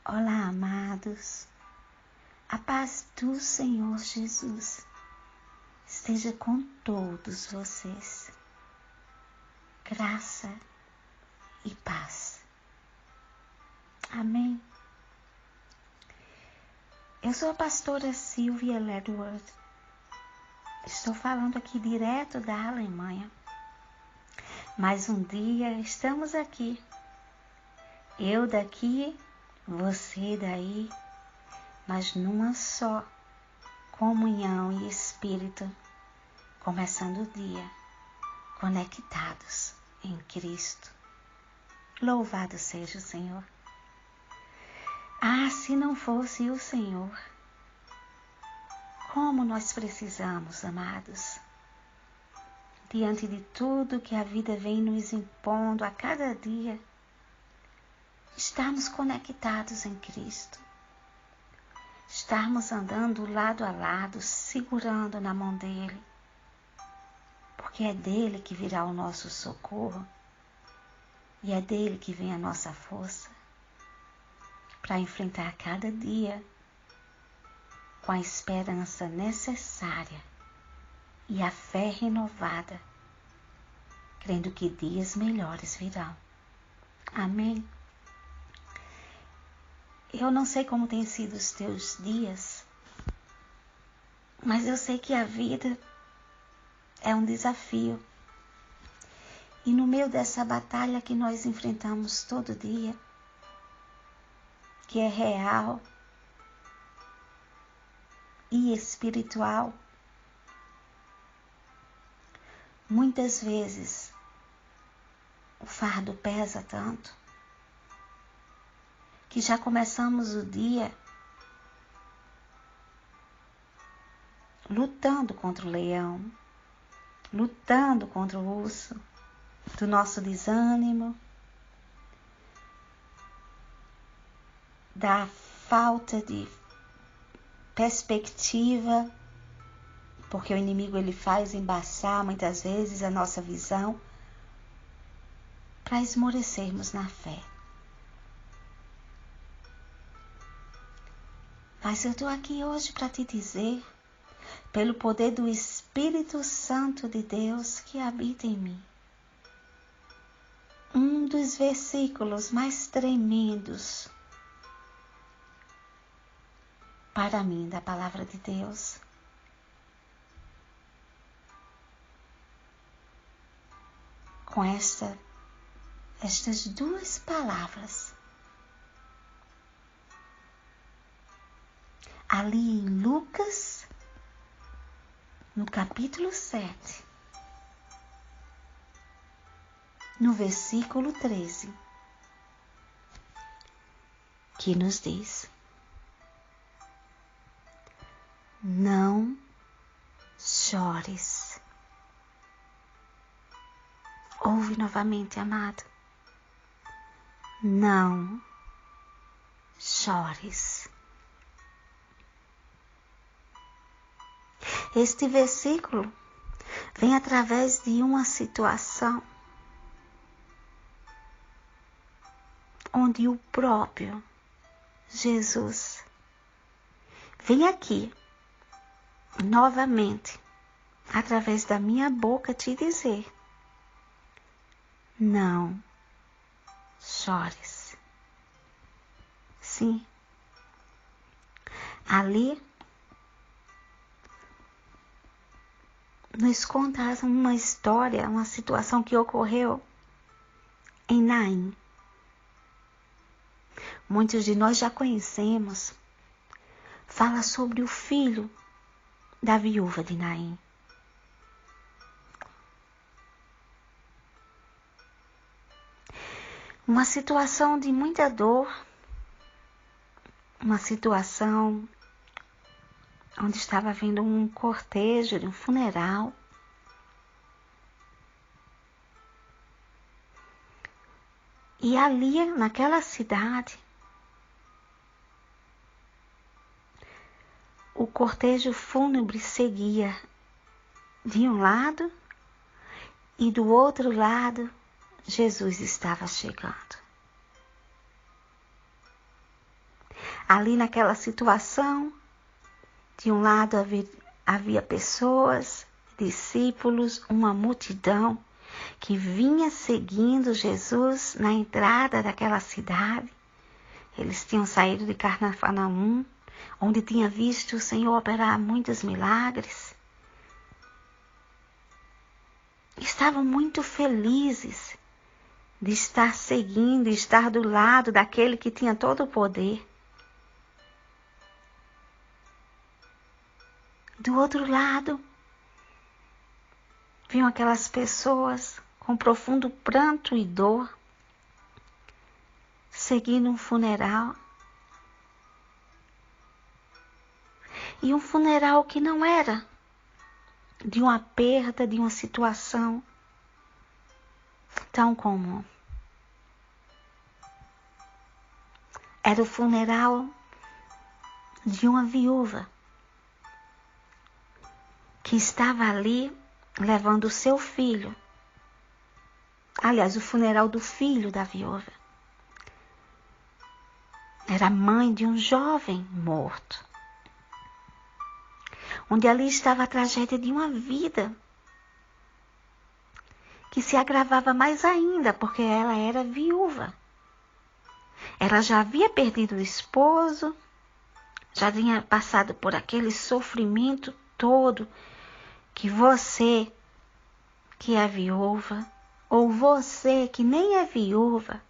Olá, amados. A paz do Senhor Jesus esteja com todos vocês. Graça e paz. Amém. Eu sou a pastora Sylvia Ledward. Estou falando aqui direto da Alemanha. Mais um dia estamos aqui. Eu daqui, você daí, mas numa só comunhão e espírito, começando o dia, conectados em Cristo. Louvado seja o Senhor. Ah, se não fosse o Senhor, como nós precisamos, amados, diante de tudo que a vida vem nos impondo a cada dia, estarmos conectados em Cristo, estarmos andando lado a lado, segurando na mão dele, porque é dele que virá o nosso socorro e é dele que vem a nossa força para enfrentar cada dia com a esperança necessária e a fé renovada, crendo que dias melhores virão. Amém? Eu não sei como têm sido os teus dias, mas eu sei que a vida é um desafio. E no meio dessa batalha que nós enfrentamos todo dia, que é real e espiritual, muitas vezes o fardo pesa tanto que já começamos o dia lutando contra o leão, lutando contra o urso, do nosso desânimo, da falta de perspectiva, porque o inimigo ele faz embaçar muitas vezes a nossa visão para esmorecermos na fé. Mas eu estou aqui hoje para te dizer, pelo poder do Espírito Santo de Deus que habita em mim, um dos versículos mais tremendos para mim da palavra de Deus. Com estas duas palavras, ali em Lucas, no capítulo 7, no versículo 13, que nos diz: não chores. Ouve novamente, amado. Não chores. Este versículo vem através de uma situação onde o próprio Jesus vem aqui novamente, através da minha boca, te dizer: não chores. Sim, ali nos conta uma história, uma situação que ocorreu em Naim. Muitos de nós já conhecemos. Fala sobre o filho da viúva de Naim. Uma situação de muita dor, uma situação onde estava havendo um cortejo, um funeral. E ali, naquela cidade, o cortejo fúnebre seguia de um lado e do outro lado Jesus estava chegando. Ali naquela situação, de um lado havia pessoas, discípulos, uma multidão que vinha seguindo Jesus na entrada daquela cidade. Eles tinham saído de Cafarnaum, onde tinha visto o Senhor operar muitos milagres. Estavam muito felizes de estar seguindo, estar do lado daquele que tinha todo o poder. Do outro lado, viam aquelas pessoas com profundo pranto e dor, seguindo um funeral. E um funeral que não era de uma perda, de uma situação tão comum. Era o funeral de uma viúva que estava ali levando o seu filho. Aliás, o funeral do filho da viúva. Era a mãe de um jovem morto. Onde ali estava a tragédia de uma vida que se agravava mais ainda, porque ela era viúva. Ela já havia perdido o esposo, já tinha passado por aquele sofrimento todo que você, que é viúva, ou você que nem é viúva,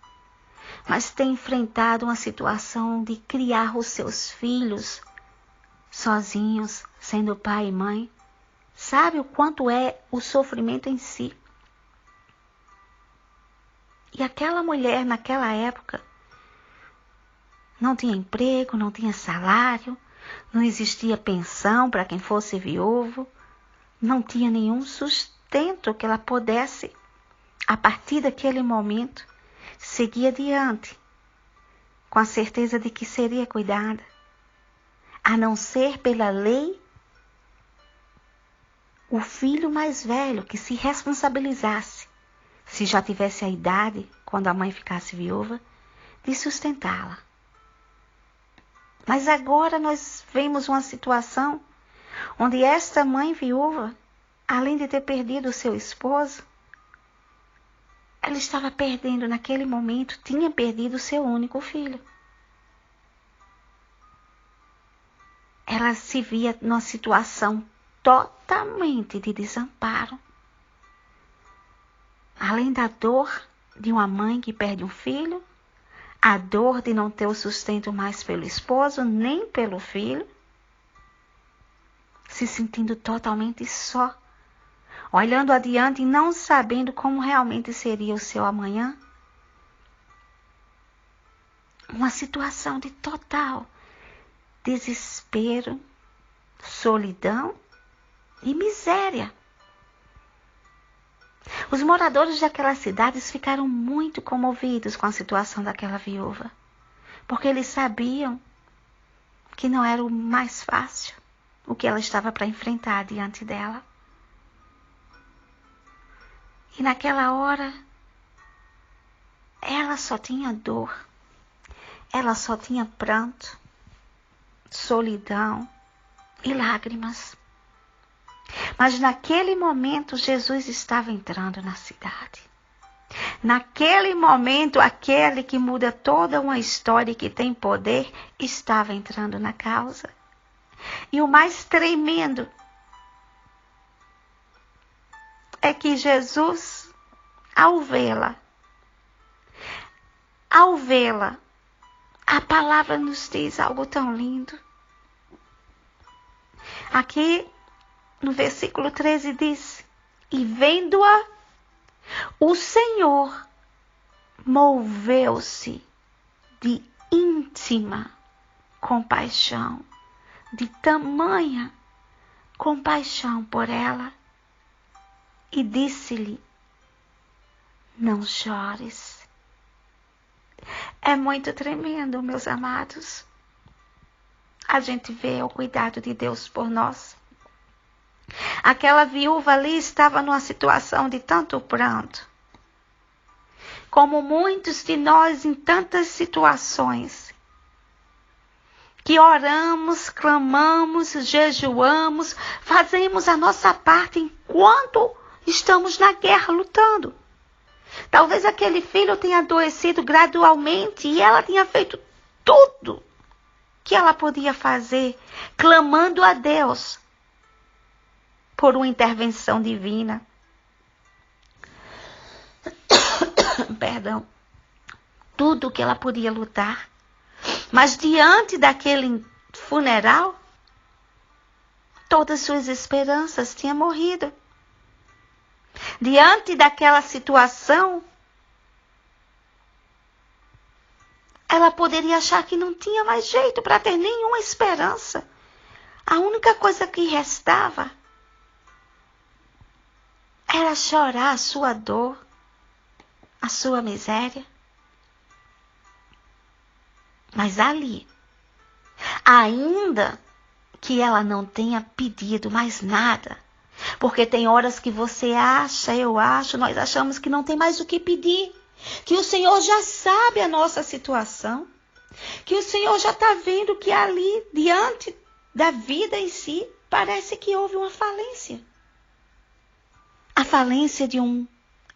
mas tem enfrentado uma situação de criar os seus filhos sozinhos, sendo pai e mãe, sabe o quanto é o sofrimento em si. E aquela mulher naquela época não tinha emprego, não tinha salário, não existia pensão para quem fosse viúvo, não tinha nenhum sustento que ela pudesse, a partir daquele momento, seguir adiante, com a certeza de que seria cuidada, a não ser pela lei, o filho mais velho que se responsabilizasse, se já tivesse a idade, quando a mãe ficasse viúva, de sustentá-la. Mas agora nós vemos uma situação onde esta mãe viúva, além de ter perdido o seu esposo, ela estava perdendo naquele momento, tinha perdido o seu único filho. Ela se via numa situação totalmente de desamparo. Além da dor de uma mãe que perde um filho, a dor de não ter o sustento mais pelo esposo, nem pelo filho, se sentindo totalmente só, olhando adiante e não sabendo como realmente seria o seu amanhã. Uma situação de total desespero, solidão e miséria. Os moradores daquelas cidades ficaram muito comovidos com a situação daquela viúva, porque eles sabiam que não era o mais fácil o que ela estava para enfrentar diante dela. E naquela hora, ela só tinha dor, ela só tinha pranto, solidão e lágrimas. Mas naquele momento, Jesus estava entrando na cidade. Naquele momento, aquele que muda toda uma história e que tem poder, estava entrando na causa. E o mais tremendo é que Jesus, ao vê-la, a palavra nos diz algo tão lindo. Aqui no versículo 13 diz: e vendo-a, o Senhor moveu-se de íntima compaixão, de tamanha compaixão por ela, e disse-lhe: não chores. É muito tremendo, meus amados. A gente vê o cuidado de Deus por nós. Aquela viúva ali estava numa situação de tanto pranto. Como muitos de nós em tantas situações. que oramos, clamamos, jejuamos, fazemos a nossa parte enquanto estamos na guerra lutando. Talvez aquele filho tenha adoecido gradualmente e ela tenha feito tudo que ela podia fazer, clamando a Deus por uma intervenção divina. Perdão. Tudo que ela podia lutar. Mas diante daquele funeral, todas suas esperanças tinham morrido. Diante daquela situação, ela poderia achar que não tinha mais jeito para ter nenhuma esperança. A única coisa que restava era chorar a sua dor, a sua miséria. Mas ali, ainda que ela não tenha pedido mais nada, porque tem horas que você acha, eu acho, nós achamos que não tem mais o que pedir, que o Senhor já sabe a nossa situação, que o Senhor já está vendo que ali, diante da vida em si, parece que houve uma falência. A falência de um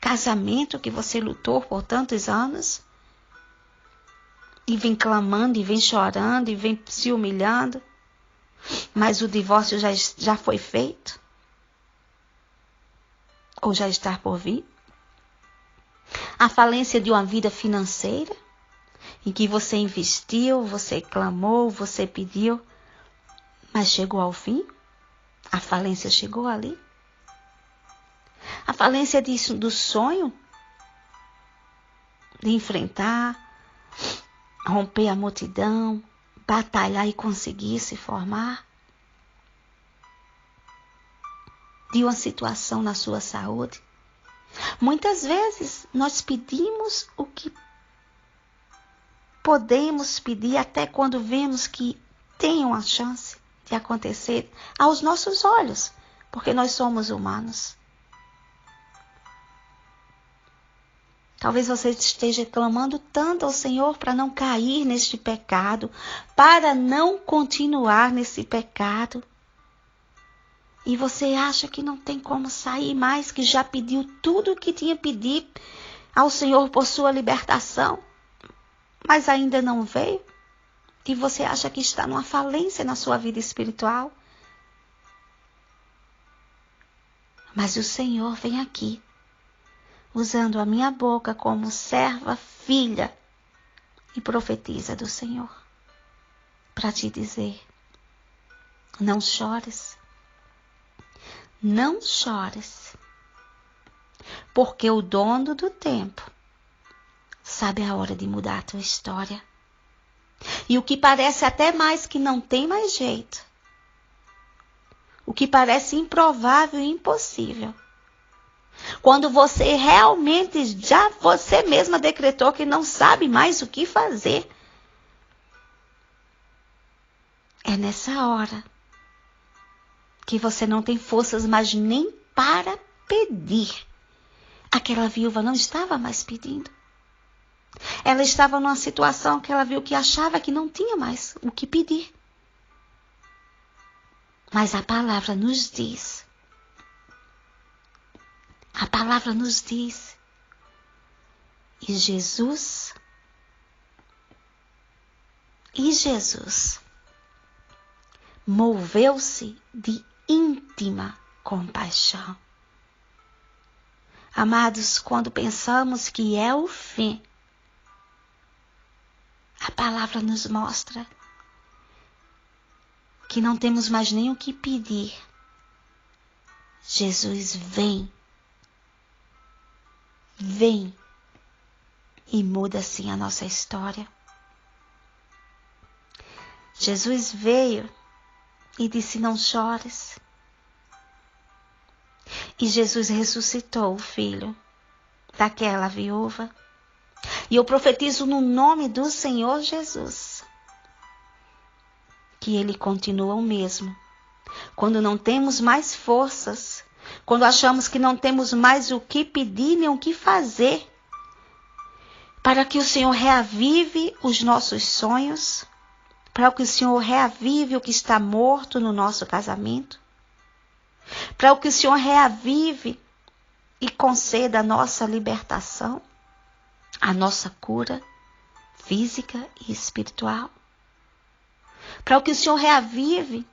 casamento que você lutou por tantos anos, e vem clamando, e vem chorando, e vem se humilhando, mas o divórcio já foi feito? Ou já está por vir? A falência de uma vida financeira, em que você investiu, você clamou, você pediu, mas chegou ao fim? A falência chegou ali? A falência do sonho, de enfrentar, romper a multidão, batalhar e conseguir se formar, de uma situação na sua saúde. Muitas vezes nós pedimos o que podemos pedir até quando vemos que tem uma chance de acontecer aos nossos olhos, porque nós somos humanos. Talvez você esteja clamando tanto ao Senhor para não cair neste pecado, para não continuar nesse pecado. E você acha que não tem como sair mais, que já pediu tudo o que tinha pedido ao Senhor por sua libertação, mas ainda não veio? E você acha que está numa falência na sua vida espiritual? Mas o Senhor vem aqui, usando a minha boca como serva, filha, e profetiza do Senhor, para te dizer: não chores, não chores, porque o dono do tempo sabe a hora de mudar a tua história. E o que parece até mais que não tem mais jeito, o que parece improvável e impossível, quando você realmente você mesma decretou que não sabe mais o que fazer, é nessa hora que você não tem forças mais nem para pedir. Aquela viúva não estava mais pedindo. Ela estava numa situação que ela viu que achava que não tinha mais o que pedir. Mas a palavra nos diz, e Jesus moveu-se de íntima compaixão. Amados, quando pensamos que é o fim, a palavra nos mostra que não temos mais nem o que pedir. Jesus vem e muda assim a nossa história. Jesus veio e disse: não chores. E Jesus ressuscitou o filho daquela viúva. E eu profetizo no nome do Senhor Jesus que Ele continua o mesmo. Quando não temos mais forças, quando achamos que não temos mais o que pedir nem o que fazer, para que o Senhor reavive os nossos sonhos, para que o Senhor reavive o que está morto no nosso casamento, para que o Senhor reavive e conceda a nossa libertação, a nossa cura física e espiritual, para que o Senhor reavive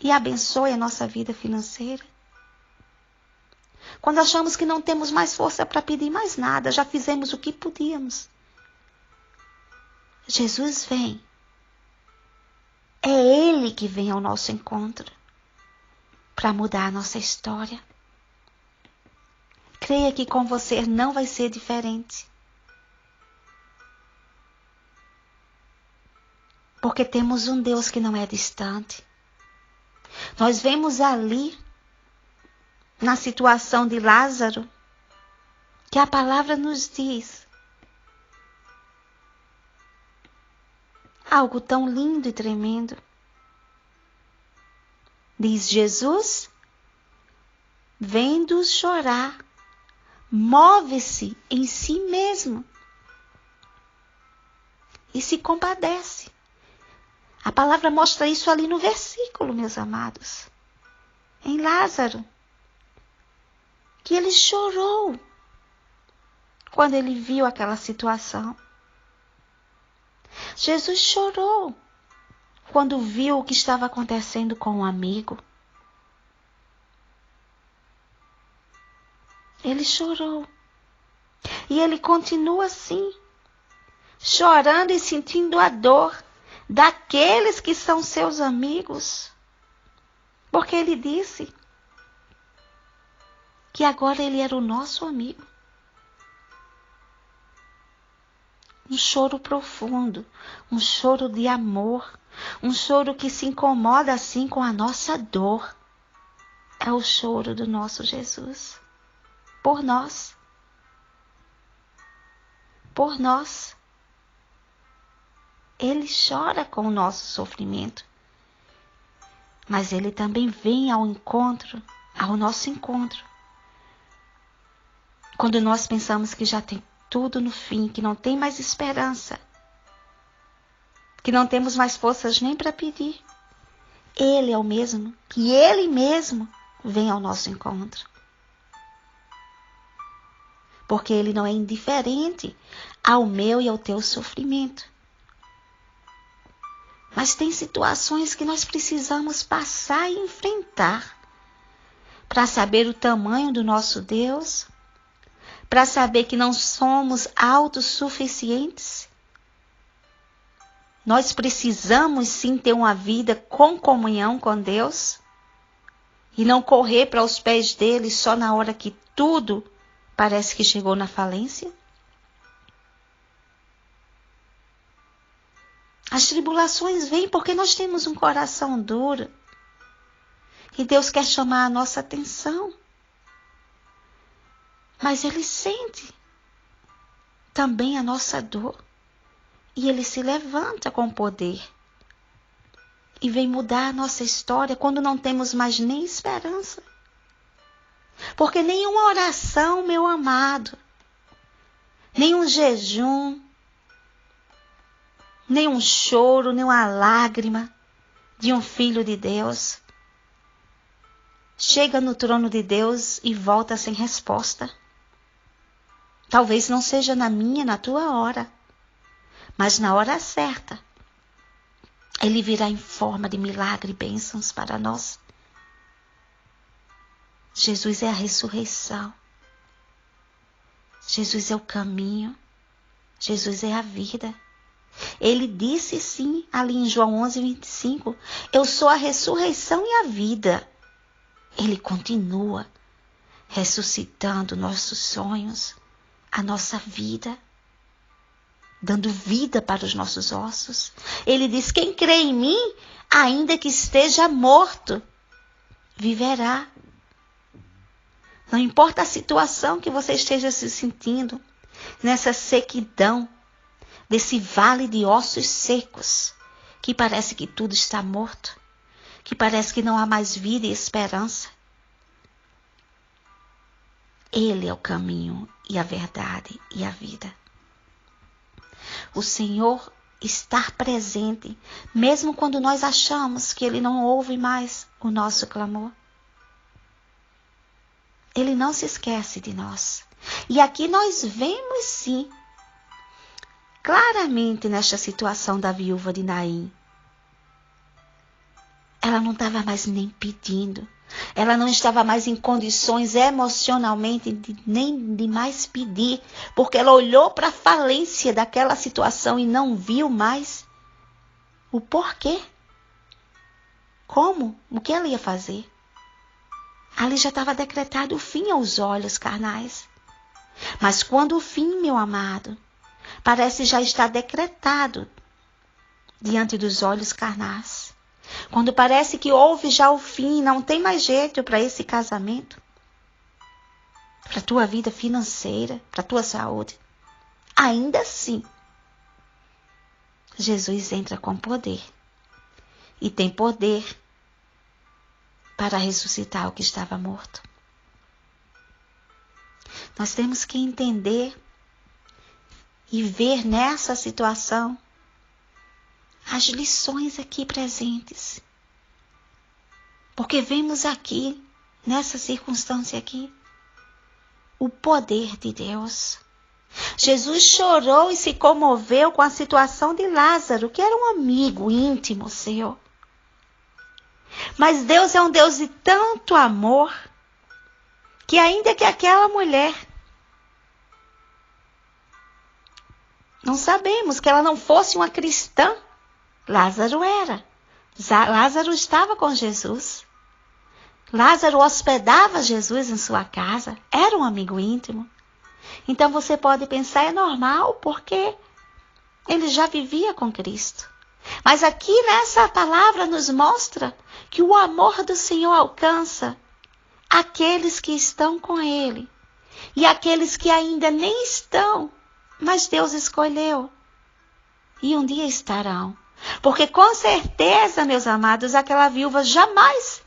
e abençoe a nossa vida financeira. Quando achamos que não temos mais força para pedir mais nada, já fizemos o que podíamos. Jesus vem. É Ele que vem ao nosso encontro para mudar a nossa história. Creia que com você não vai ser diferente. Porque temos um Deus que não é distante. Nós vemos ali, na situação de Lázaro, que a palavra nos diz algo tão lindo e tremendo. Diz Jesus, vendo-os chorar, move-se em si mesmo e se compadece. A palavra mostra isso ali no versículo, meus amados. Em Lázaro, que ele chorou quando ele viu aquela situação. Jesus chorou quando viu o que estava acontecendo com um amigo. Ele chorou. E ele continua assim, chorando e sentindo a dor daqueles que são seus amigos. Porque ele disse que agora ele era o nosso amigo. Um choro profundo, um choro de amor, um choro que se incomoda assim com a nossa dor. É o choro do nosso Jesus. Por nós. Por nós. Ele chora com o nosso sofrimento. Mas ele também vem ao nosso encontro. Quando nós pensamos que já tem tudo no fim, que não tem mais esperança, que não temos mais forças nem para pedir. Ele é o mesmo, que Ele mesmo vem ao nosso encontro. Porque Ele não é indiferente ao meu e ao teu sofrimento. Mas tem situações que nós precisamos passar e enfrentar para saber o tamanho do nosso Deus, para saber que não somos autossuficientes. Nós precisamos sim ter uma vida com comunhão com Deus e não correr para os pés dele só na hora que tudo parece que chegou na falência. As tribulações vêm porque nós temos um coração duro e Deus quer chamar a nossa atenção. Mas Ele sente também a nossa dor. E Ele se levanta com poder. E vem mudar a nossa história quando não temos mais nem esperança. Porque nenhuma oração, meu amado, nenhum jejum, nenhum choro, nenhuma lágrima de um filho de Deus chega no trono de Deus e volta sem resposta. Talvez não seja na minha, na tua hora, mas na hora certa, Ele virá em forma de milagre e bênçãos para nós. Jesus é a ressurreição. Jesus é o caminho. Jesus é a vida. Ele disse sim, ali em João 11:25, eu sou a ressurreição e a vida. Ele continua ressuscitando nossos sonhos, a nossa vida, dando vida para os nossos ossos. Ele diz, quem crê em mim, ainda que esteja morto, viverá. Não importa a situação que você esteja se sentindo, nessa sequidão, desse vale de ossos secos, que parece que tudo está morto, que parece que não há mais vida e esperança. Ele é o caminho e a verdade e a vida. O Senhor estar presente, mesmo quando nós achamos que Ele não ouve mais o nosso clamor. Ele não se esquece de nós. E aqui nós vemos sim, claramente nesta situação da viúva de Naim. Ela não estava mais nem pedindo. Ela não estava mais em condições emocionalmente nem de mais pedir. Porque ela olhou para a falência daquela situação e não viu mais o porquê. Como? O que ela ia fazer? Ali já estava decretado o fim aos olhos carnais. Mas quando o fim, meu amado, parece já estar decretado diante dos olhos carnais. Quando parece que houve já o fim, não tem mais jeito para esse casamento, para a tua vida financeira, para a tua saúde. Ainda assim, Jesus entra com poder. E tem poder para ressuscitar o que estava morto. Nós temos que entender e ver nessa situação as lições aqui presentes. Porque vemos aqui, nessa circunstância aqui, o poder de Deus. Jesus chorou e se comoveu com a situação de Lázaro, que era um amigo íntimo seu. Mas Deus é um Deus de tanto amor, que ainda que aquela mulher, não sabemos que ela não fosse uma cristã, Lázaro era. Lázaro estava com Jesus. Lázaro hospedava Jesus em sua casa. Era um amigo íntimo. Então você pode pensar, é normal, porque ele já vivia com Cristo. Mas aqui nessa palavra nos mostra que o amor do Senhor alcança aqueles que estão com Ele. E aqueles que ainda nem estão, mas Deus escolheu. E um dia estarão. Porque com certeza, meus amados, aquela viúva jamais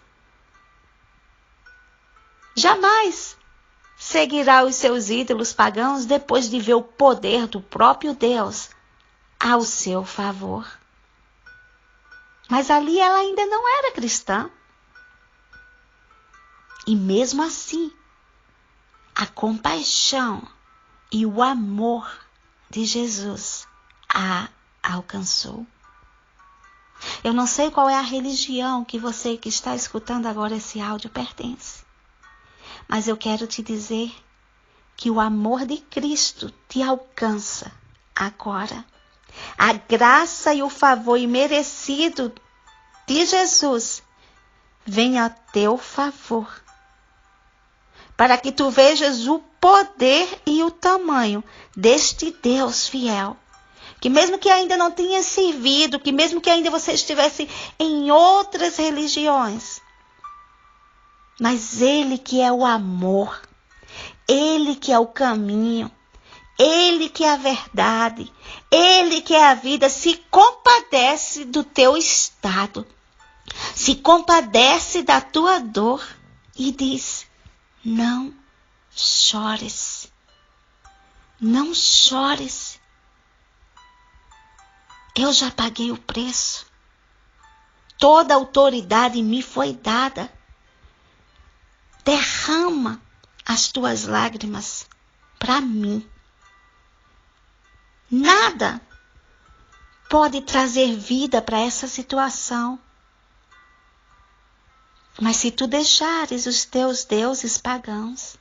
seguirá os seus ídolos pagãos depois de ver o poder do próprio Deus ao seu favor. Mas ali ela ainda não era cristã. E mesmo assim, a compaixão e o amor de Jesus a alcançou. Eu não sei qual é a religião que você que está escutando agora esse áudio pertence. Mas eu quero te dizer que o amor de Cristo te alcança agora. A graça e o favor imerecido de Jesus vem a teu favor. Para que tu vejas o poder e o tamanho deste Deus fiel. Que mesmo que ainda não tenha servido, que mesmo que ainda você estivesse em outras religiões, mas Ele que é o amor, Ele que é o caminho, Ele que é a verdade, Ele que é a vida, se compadece do teu estado, se compadece da tua dor e diz, não chores, não chores. Eu já paguei o preço. Toda a autoridade me foi dada. Derrama as tuas lágrimas para mim. Nada pode trazer vida para essa situação. Mas se tu deixares os teus deuses pagãos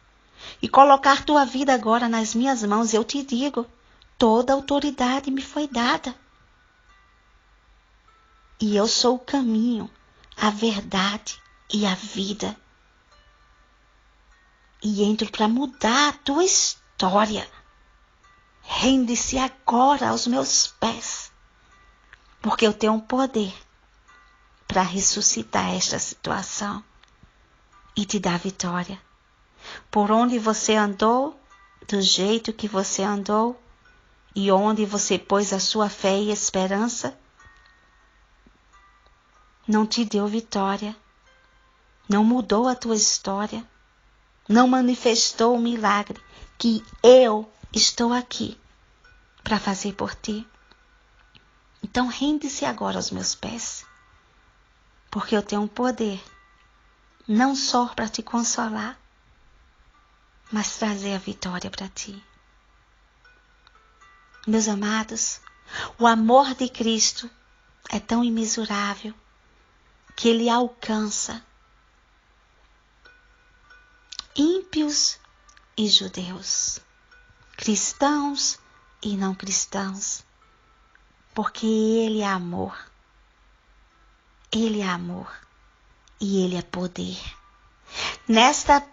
e colocar tua vida agora nas minhas mãos, eu te digo, toda a autoridade me foi dada. E eu sou o caminho, a verdade e a vida. E entro para mudar a tua história. Rende-se agora aos meus pés, porque eu tenho um poder para ressuscitar esta situação e te dar vitória. Por onde você andou, do jeito que você andou, e onde você pôs a sua fé e esperança, não te deu vitória, não mudou a tua história, não manifestou o milagre que eu estou aqui para fazer por ti. Então rende-se agora aos meus pés, porque eu tenho um poder, não só para te consolar, mas trazer a vitória para ti. Meus amados, o amor de Cristo é tão imensurável que ele alcança ímpios e judeus, cristãos e não cristãos, porque ele é amor. Ele é amor e ele é poder. Nesta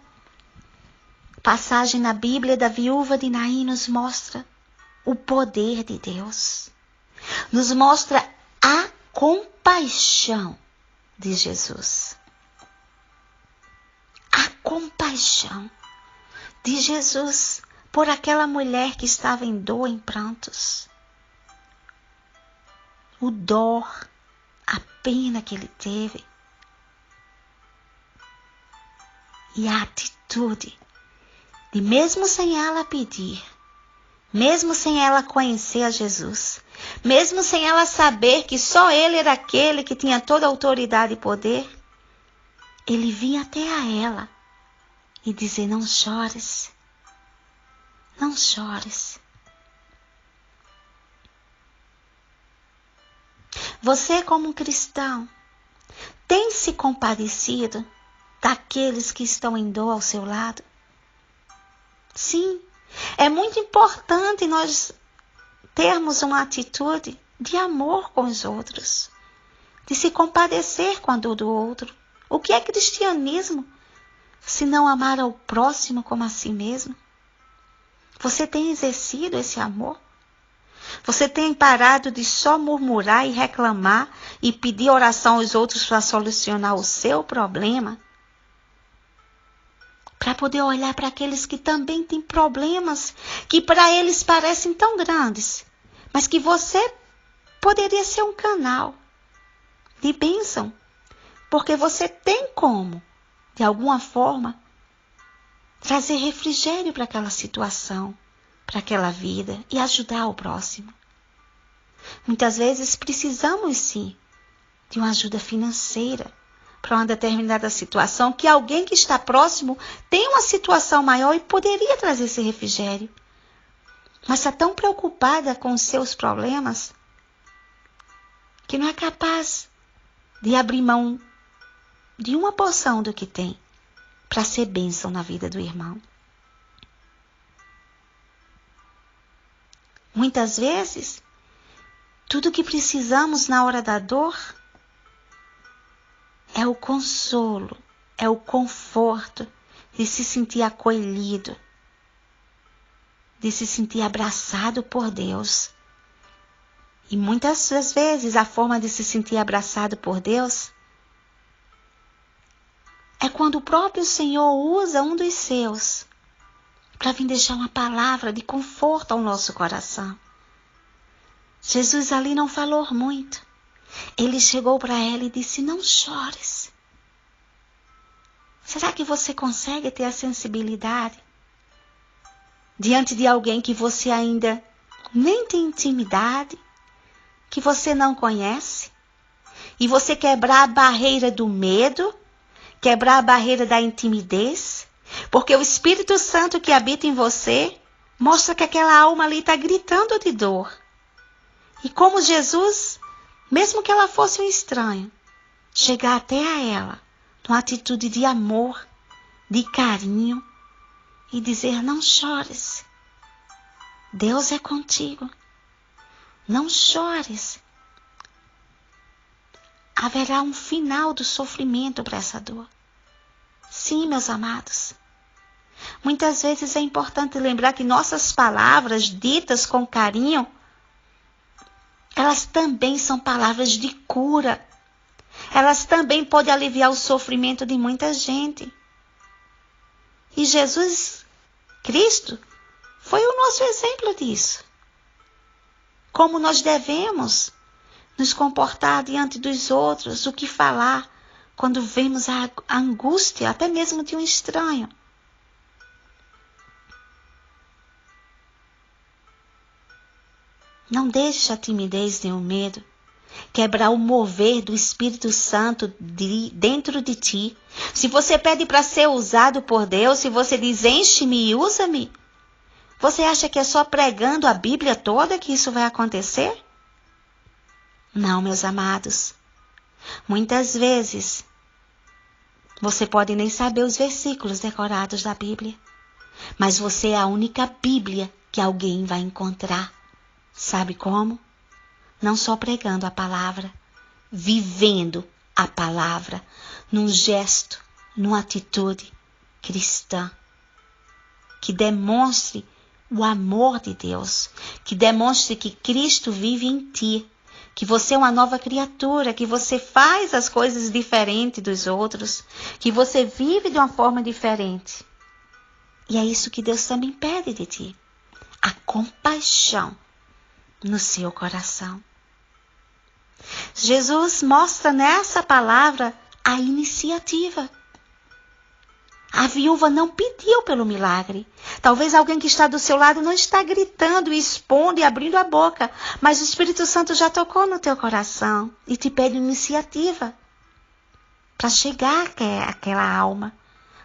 passagem na Bíblia da viúva de Naim nos mostra o poder de Deus. Nos mostra a compaixão de Jesus. A compaixão de Jesus por aquela mulher que estava em dor, em prantos. O dó, a pena que ele teve. E a atitude de, mesmo sem ela pedir, mesmo sem ela conhecer a Jesus, mesmo sem ela saber que só ele era aquele que tinha toda a autoridade e poder, ele vinha até a ela e dizer: não chores, não chores. Você, como um cristão, tem se compadecido daqueles que estão em dor ao seu lado? Sim, é muito importante nós termos uma atitude de amor com os outros, de se compadecer com a dor do outro. O que é cristianismo, se não amar ao próximo como a si mesmo? Você tem exercido esse amor? Você tem parado de só murmurar e reclamar e pedir oração aos outros para solucionar o seu problema? Para poder olhar para aqueles que também têm problemas, que para eles parecem tão grandes, mas que você poderia ser um canal de bênção, porque você tem como, de alguma forma, trazer refrigério para aquela situação, para aquela vida e ajudar o próximo. Muitas vezes precisamos sim de uma ajuda financeira para uma determinada situação, que alguém que está próximo tem uma situação maior e poderia trazer esse refrigério. Mas está tão preocupada com os seus problemas que não é capaz de abrir mão de uma porção do que tem para ser bênção na vida do irmão. Muitas vezes, tudo o que precisamos na hora da dor é o consolo, é o conforto de se sentir acolhido, de se sentir abraçado por Deus. E muitas das vezes a forma de se sentir abraçado por Deus é quando o próprio Senhor usa um dos seus para vir deixar uma palavra de conforto ao nosso coração. Jesus ali não falou muito. Ele chegou para ela e disse: não chores. Será que você consegue ter a sensibilidade diante de alguém que você ainda nem tem intimidade, que você não conhece, e você quebrar a barreira do medo, quebrar a barreira da intimidez, porque o Espírito Santo que habita em você mostra que aquela alma ali está gritando de dor. E como Jesus, mesmo que ela fosse um estranho, chegar até a ela numa atitude de amor, de carinho, e dizer: não chores, Deus é contigo, não chores. Haverá um final do sofrimento para essa dor. Sim, meus amados. Muitas vezes é importante lembrar que nossas palavras ditas com carinho, elas também são palavras de cura. Elas também podem aliviar o sofrimento de muita gente. E Jesus Cristo foi o nosso exemplo disso. Como nós devemos nos comportar diante dos outros, o que falar quando vemos a angústia, até mesmo de um estranho. Não deixe a timidez nem o medo quebrar o mover do Espírito Santo dentro de ti. Se você pede para ser usado por Deus, se você diz enche-me e usa-me, você acha que é só pregando a Bíblia toda que isso vai acontecer? Não, meus amados. Muitas vezes você pode nem saber os versículos decorados da Bíblia, mas você é a única Bíblia que alguém vai encontrar. Sabe como? Não só pregando a palavra, vivendo a palavra, num gesto, numa atitude cristã, que demonstre o amor de Deus, que demonstre que Cristo vive em ti, que você é uma nova criatura, que você faz as coisas diferentes dos outros, que você vive de uma forma diferente. E é isso que Deus também pede de ti, a compaixão no seu coração. Jesus mostra nessa palavra a iniciativa. A viúva não pediu pelo milagre. Talvez alguém que está do seu lado não está gritando, expondo e abrindo a boca, mas o Espírito Santo já tocou no teu coração e te pede iniciativa para chegar àquela alma,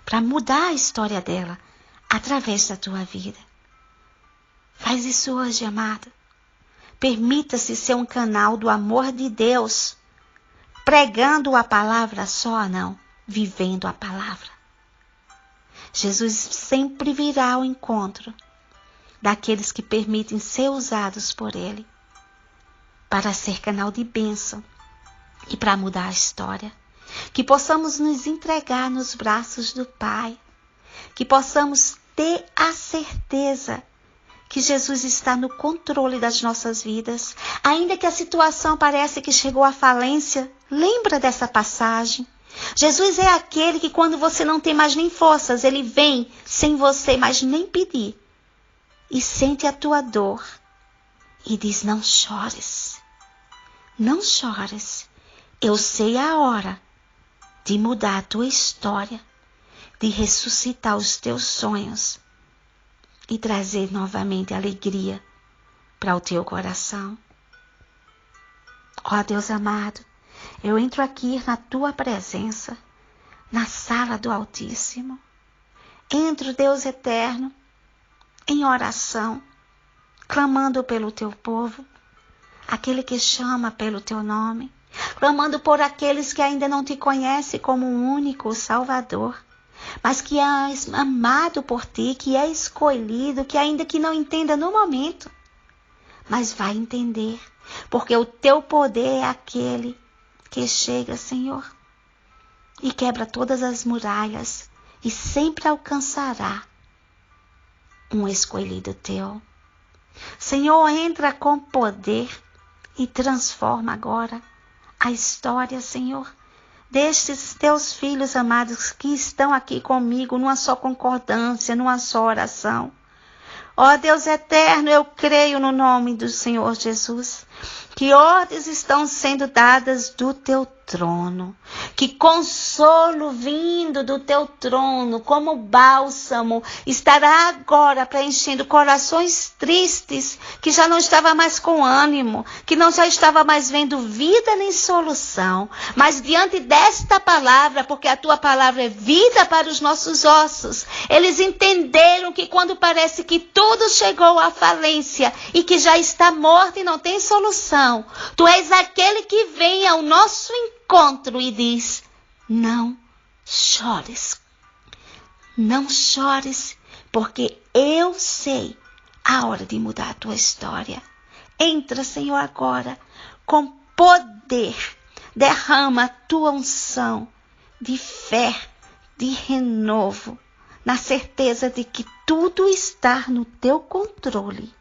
para mudar a história dela através da tua vida. Faz isso hoje, amado. Permita-se ser um canal do amor de Deus, pregando a palavra só, não, vivendo a palavra. Jesus sempre virá ao encontro daqueles que permitem ser usados por Ele para ser canal de bênção e para mudar a história. Que possamos nos entregar nos braços do Pai, que possamos ter a certeza que Jesus está no controle das nossas vidas. Ainda que a situação pareça que chegou à falência, lembra dessa passagem. Jesus é aquele que quando você não tem mais nem forças, Ele vem sem você mais nem pedir. E sente a tua dor. E diz, não chores. Não chores. Eu sei a hora de mudar a tua história, de ressuscitar os teus sonhos e trazer novamente alegria para o teu coração. Ó Deus amado, eu entro aqui na tua presença, na sala do Altíssimo. Entro, Deus eterno, em oração, clamando pelo teu povo, aquele que chama pelo teu nome, clamando por aqueles que ainda não te conhecem como um único Salvador, mas que é amado por ti, que é escolhido, que ainda que não entenda no momento, mas vai entender, porque o teu poder é aquele que chega, Senhor, e quebra todas as muralhas e sempre alcançará um escolhido teu. Senhor, entra com poder e transforma agora a história, Senhor, destes teus filhos amados que estão aqui comigo numa só concordância, numa só oração. Ó Deus eterno, eu creio no nome do Senhor Jesus, que ordens estão sendo dadas do teu trono, que consolo vindo do teu trono, como bálsamo, estará agora preenchendo corações tristes, que já não estava mais com ânimo, que não já estava mais vendo vida nem solução, mas diante desta palavra, porque a tua palavra é vida para os nossos ossos, eles entenderam que quando parece que tudo chegou à falência e que já está morto e não tem solução, tu és aquele que vem ao nosso encontro e diz, não chores, não chores, porque eu sei a hora de mudar a tua história. Entra, Senhor, agora com poder, derrama a tua unção de fé, de renovo, na certeza de que tudo está no teu controle,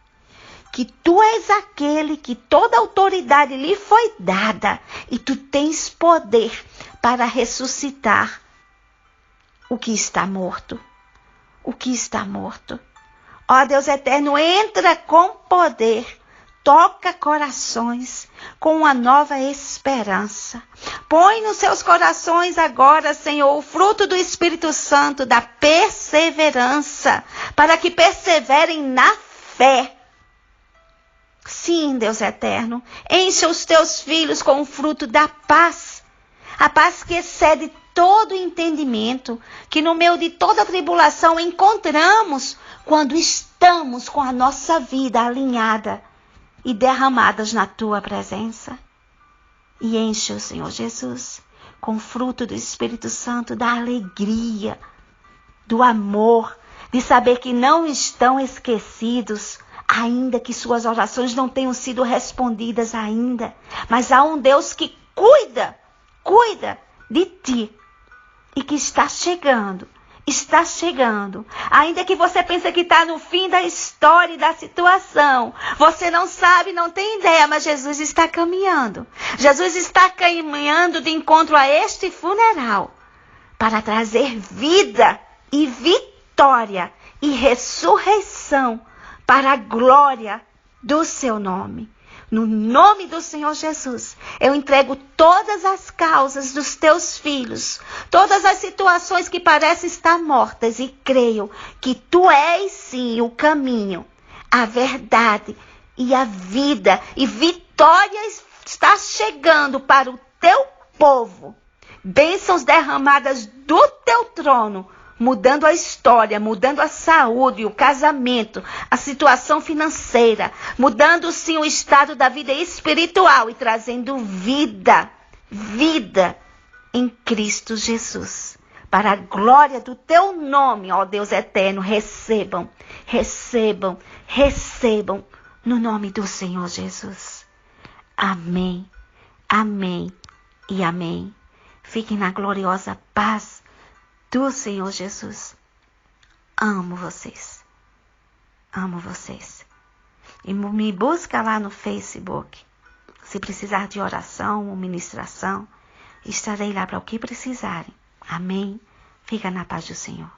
que tu és aquele que toda autoridade lhe foi dada e tu tens poder para ressuscitar o que está morto. O que está morto. Ó Deus eterno, entra com poder, toca corações com uma nova esperança. Põe nos seus corações agora, Senhor, o fruto do Espírito Santo, da perseverança, para que perseverem na fé. Sim, Deus eterno, encha os teus filhos com o fruto da paz. A paz que excede todo entendimento, que no meio de toda tribulação encontramos quando estamos com a nossa vida alinhada e derramadas na tua presença. E enche o Senhor Jesus com o fruto do Espírito Santo, da alegria, do amor, de saber que não estão esquecidos, ainda que suas orações não tenham sido respondidas ainda. Mas há um Deus que cuida de ti e que está chegando. Ainda que você pense que está no fim da história e da situação, você não sabe, não tem ideia, mas Jesus está caminhando. Jesus está caminhando de encontro a este funeral para trazer vida e vitória e ressurreição para a glória do seu nome. No nome do Senhor Jesus, eu entrego todas as causas dos teus filhos, todas as situações que parecem estar mortas, e creio que tu és sim o caminho, a verdade e a vida, e vitória está chegando para o teu povo. Bênçãos derramadas do teu trono, mudando a história, mudando a saúde, o casamento, a situação financeira, mudando sim o estado da vida espiritual e trazendo vida em Cristo Jesus. Para a glória do teu nome, ó Deus eterno, recebam no nome do Senhor Jesus. Amém, amém e amém. Fiquem na gloriosa paz do Senhor Jesus. Amo vocês. E me busca lá no Facebook. Se precisar de oração ou ministração, estarei lá para o que precisarem. Amém? Fica na paz do Senhor.